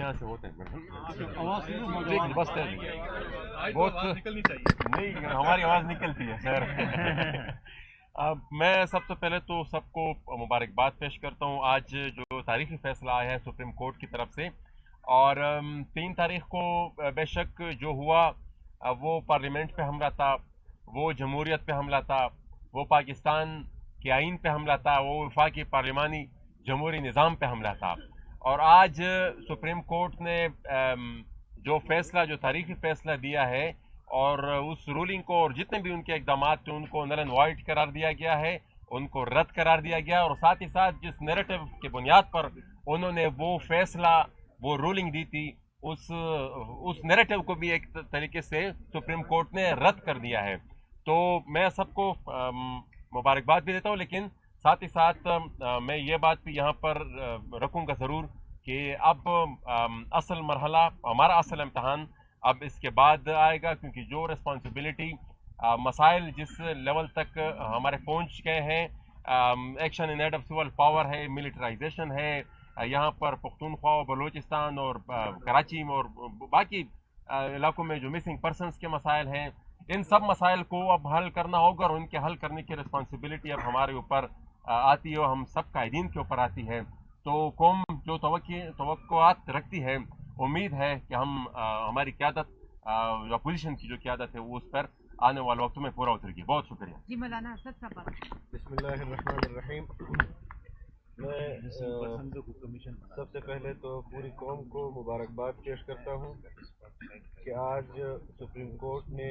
यहाँ से होते हैं बस बहुत निकलनी चाहिए नहीं, हमारी आवाज़ निकलती है सर। अब मैं सबसे पहले तो सबको मुबारकबाद पेश करता हूँ। आज जो तारीखी फैसला आया है सुप्रीम कोर्ट की तरफ से, और 3 तारीख को बेशक जो हुआ वो पार्लियामेंट पे हमला था, वो जमहूरियत पे हमला था, वो पाकिस्तान के आइन पे हमला था, वो वफाकी पार्लिमानी जमहूरी निज़ाम पे हमला था। और आज सुप्रीम कोर्ट ने जो फैसला, जो तारीखी फैसला दिया है, और उस रूलिंग को और जितने भी उनके इकदाम थे उनको नल एंड वाइड करार दिया गया है, उनको रद्द करार दिया गया। और साथ ही साथ जिस नैरेटिव की बुनियाद पर उन्होंने वो फैसला, वो रूलिंग दी थी, उस नैरेटिव को भी एक तरीके से सुप्रीम कोर्ट ने रद्द कर दिया है। तो मैं सबको मुबारकबाद भी देता हूँ, लेकिन साथ ही साथ मैं ये बात भी यहाँ पर रखूँगा ज़रूर कि अब असल मरहला, हमारा असल इम्तहान अब इसके बाद आएगा, क्योंकि जो रिस्पॉन्सिबिलिटी, मसाइल जिस लेवल तक हमारे पहुँच गए हैं, action in aid of civil power है, मिलिटराइजेशन है, यहाँ पर पख्तूनख्वा, बलूचिस्तान और कराची में और बाकी इलाकों में जो मिसिंग पर्सनस के मसाइल हैं, इन सब मसाइल को अब हल करना होगा, और उनके हल करने की रिस्पॉन्सिबिलिटी अब हमारे ऊपर आती है, और हम सब कायदीन के ऊपर आती है। तो कौम जो तवक्कुआत रखती है, उम्मीद है कि हम हमारी क़यादत, जो अपोजिशन की जो क़यादत है, वो उस पर आने वाले वक्त में पूरा उतरेगी। बहुत शुक्रिया जी। मौलाना असद साहब, बिस्मिल्लाहिर्रहमानिर्रहीम। मैं सबसे पहले तो पूरी कौम को मुबारकबाद पेश करता हूँ कि आज सुप्रीम कोर्ट ने